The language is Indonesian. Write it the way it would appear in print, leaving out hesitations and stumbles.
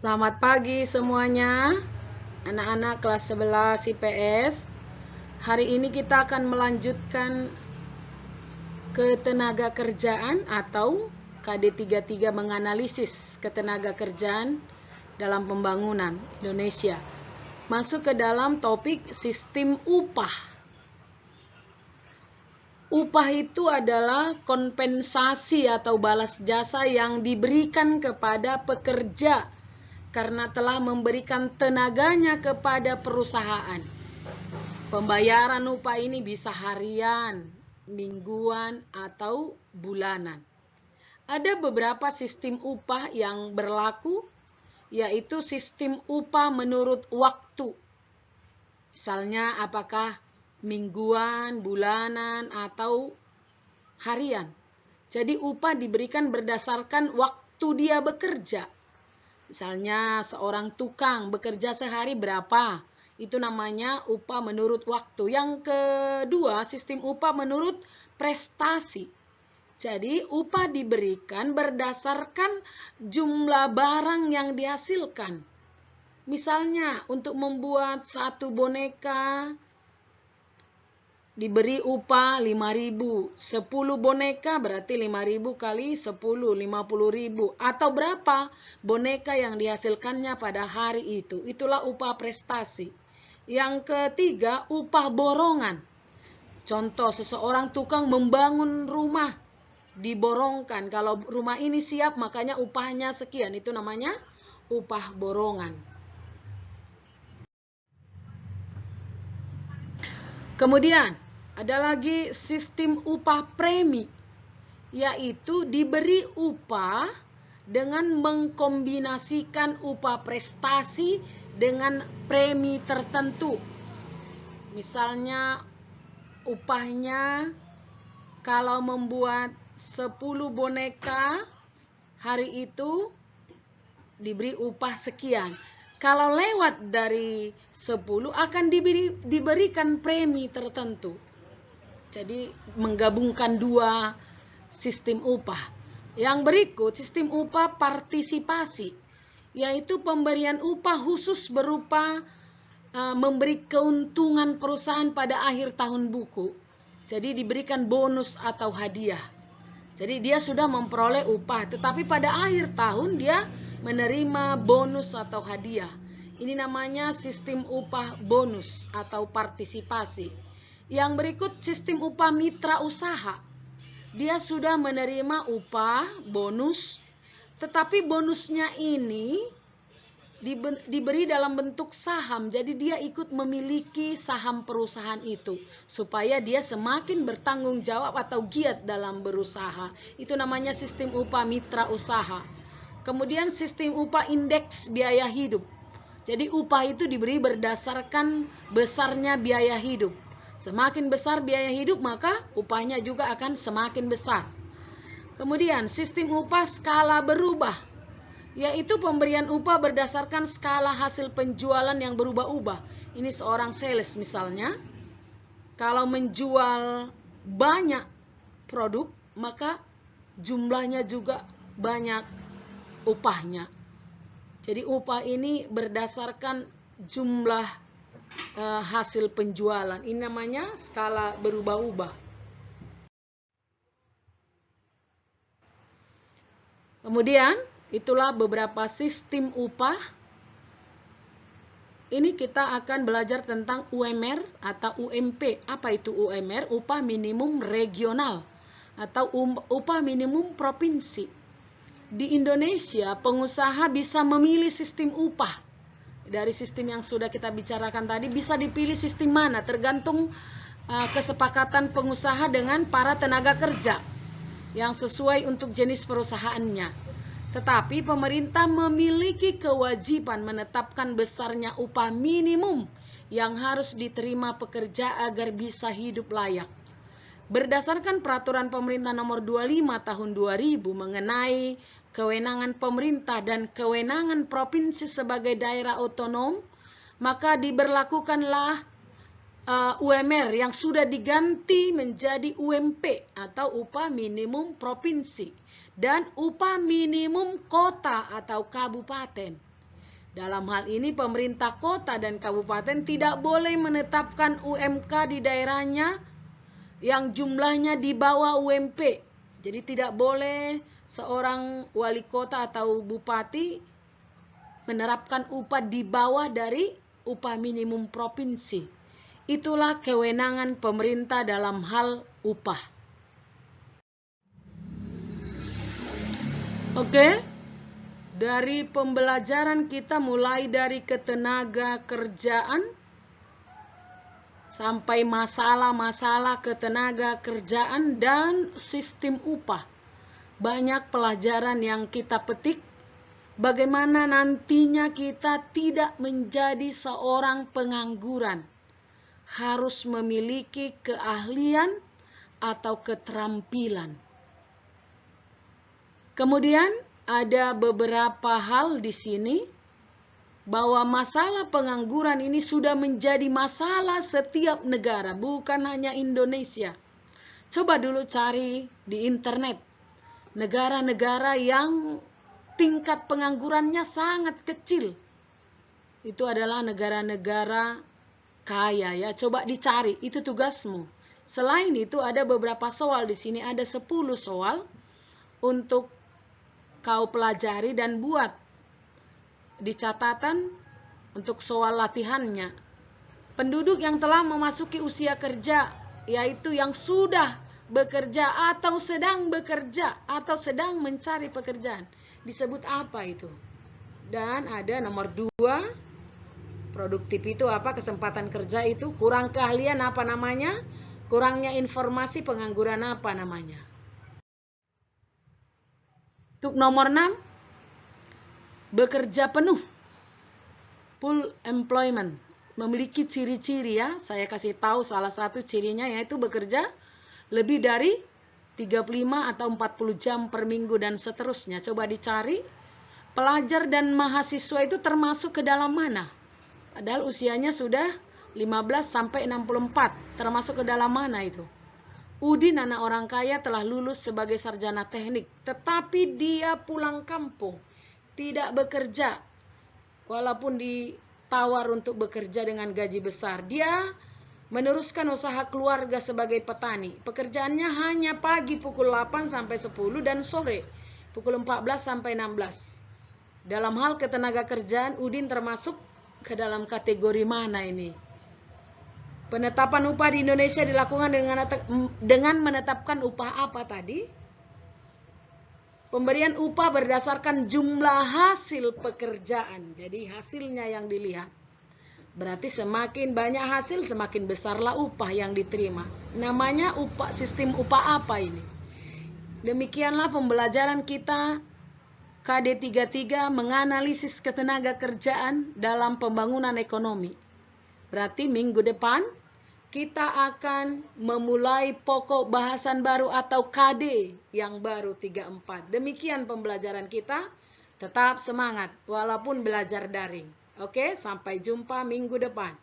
Selamat pagi semuanya, anak-anak kelas 11 IPS. Hari ini kita akan melanjutkan ketenaga kerjaan atau KD33 menganalisis ketenaga kerjaan dalam pembangunan Indonesia. Masuk ke dalam topik sistem upah. Upah itu adalah kompensasi atau balas jasa yang diberikan kepada pekerja karena telah memberikan tenaganya kepada perusahaan. Pembayaran upah ini bisa harian, mingguan, atau bulanan. Ada beberapa sistem upah yang berlaku, yaitu sistem upah menurut waktu. Misalnya apakah mingguan, bulanan, atau harian. Jadi upah diberikan berdasarkan waktu dia bekerja. Misalnya seorang tukang bekerja sehari berapa, itu namanya upah menurut waktu. Yang kedua, sistem upah menurut prestasi. Jadi upah diberikan berdasarkan jumlah barang yang dihasilkan. Misalnya untuk membuat satu boneka diberi upah 5.000, 10 boneka berarti 5.000 kali 10, 50.000, atau berapa boneka yang dihasilkannya pada hari itu. Itulah upah prestasi. Yang ketiga, upah borongan. Contoh, seseorang tukang membangun rumah, diborongkan. Kalau rumah ini siap, makanya upahnya sekian. Itu namanya upah borongan. Kemudian ada lagi sistem upah premi, yaitu diberi upah dengan mengkombinasikan upah prestasi dengan premi tertentu. Misalnya upahnya kalau membuat 10 boneka hari itu diberi upah sekian. Kalau lewat dari 10 akan diberikan premi tertentu. Jadi menggabungkan dua sistem upah. Yang berikut sistem upah partisipasi, yaitu pemberian upah khusus berupa memberi keuntungan perusahaan pada akhir tahun buku. Jadi diberikan bonus atau hadiah. Jadi dia sudah memperoleh upah, tetapi pada akhir tahun dia menerima bonus atau hadiah. Ini namanya sistem upah bonus atau partisipasi. Yang berikut sistem upah mitra usaha. Dia sudah menerima upah bonus, tetapi bonusnya ini diberi dalam bentuk saham. Jadi dia ikut memiliki saham perusahaan itu supaya dia semakin bertanggung jawab atau giat dalam berusaha. Itu namanya sistem upah mitra usaha. Kemudian sistem upah indeks biaya hidup. Jadi upah itu diberi berdasarkan besarnya biaya hidup. Semakin besar biaya hidup, maka upahnya juga akan semakin besar. Kemudian sistem upah skala berubah, yaitu pemberian upah berdasarkan skala hasil penjualan yang berubah-ubah. Ini seorang sales misalnya, kalau menjual banyak produk, maka jumlahnya juga banyak upahnya. Jadi upah ini berdasarkan jumlah hasil penjualan. Ini namanya skala berubah-ubah. Kemudian itulah beberapa sistem upah. Ini kita akan belajar tentang UMR atau UMP. Apa itu UMR? Upah minimum regional atau upah minimum provinsi. Di Indonesia, pengusaha bisa memilih sistem upah. Dari sistem yang sudah kita bicarakan tadi, bisa dipilih sistem mana, tergantung kesepakatan pengusaha dengan para tenaga kerja yang sesuai untuk jenis perusahaannya. Tetapi pemerintah memiliki kewajiban menetapkan besarnya upah minimum yang harus diterima pekerja agar bisa hidup layak. Berdasarkan peraturan pemerintah nomor 25 tahun 2000 mengenai kewenangan pemerintah dan kewenangan provinsi sebagai daerah otonom, maka diberlakukanlah UMR yang sudah diganti menjadi UMP atau upah minimum provinsi dan upah minimum kota atau kabupaten. Dalam hal ini pemerintah kota dan kabupaten tidak boleh menetapkan UMK di daerahnya yang jumlahnya di bawah UMP. Jadi tidak boleh seorang wali kota atau bupati menerapkan upah di bawah dari upah minimum provinsi. Itulah kewenangan pemerintah dalam hal upah. Oke? Dari pembelajaran kita mulai dari ketenaga kerjaan sampai masalah-masalah ketenaga kerjaan dan sistem upah. Banyak pelajaran yang kita petik. Bagaimana nantinya kita tidak menjadi seorang pengangguran. Harus memiliki keahlian atau keterampilan. Kemudian ada beberapa hal di sini bahwa masalah pengangguran ini sudah menjadi masalah setiap negara, bukan hanya Indonesia. Coba dulu cari di internet negara-negara yang tingkat penganggurannya sangat kecil. Itu adalah negara-negara kaya ya. Coba dicari, itu tugasmu. Selain itu ada beberapa soal di sini, ada 10 soal untuk kau pelajari dan buat di catatan untuk soal latihannya. Penduduk yang telah memasuki usia kerja, yaitu yang sudah bekerja atau sedang bekerja atau sedang mencari pekerjaan, disebut apa itu? Dan ada nomor 2, produktif itu apa? Kesempatan kerja itu. Kurang keahlian apa namanya? Kurangnya informasi pengangguran apa namanya? Untuk nomor 6, bekerja penuh, full employment, memiliki ciri-ciri ya. Saya kasih tahu salah satu cirinya, yaitu bekerja lebih dari 35 atau 40 jam per minggu dan seterusnya. Coba dicari, pelajar dan mahasiswa itu termasuk ke dalam mana? Padahal usianya sudah 15 sampai 64, termasuk ke dalam mana itu? Udin, anak orang kaya, telah lulus sebagai sarjana teknik, tetapi dia pulang kampung, tidak bekerja. Walaupun ditawar untuk bekerja dengan gaji besar, dia meneruskan usaha keluarga sebagai petani. Pekerjaannya hanya pagi pukul 8 sampai 10 dan sore pukul 14 sampai 16. Dalam hal ketenaga kerjaan, Udin termasuk ke dalam kategori mana ini? Penetapan upah di Indonesia dilakukan dengan menetapkan upah apa tadi? Pemberian upah berdasarkan jumlah hasil pekerjaan. Jadi hasilnya yang dilihat. Berarti semakin banyak hasil, semakin besarlah upah yang diterima. Namanya upah, sistem upah apa ini? Demikianlah pembelajaran kita KD33 menganalisis ketenaga kerjaan dalam pembangunan ekonomi. Berarti minggu depan kita akan memulai pokok bahasan baru atau KD yang baru 34. Demikian pembelajaran kita. Tetap semangat walaupun belajar daring. Oke, sampai jumpa minggu depan.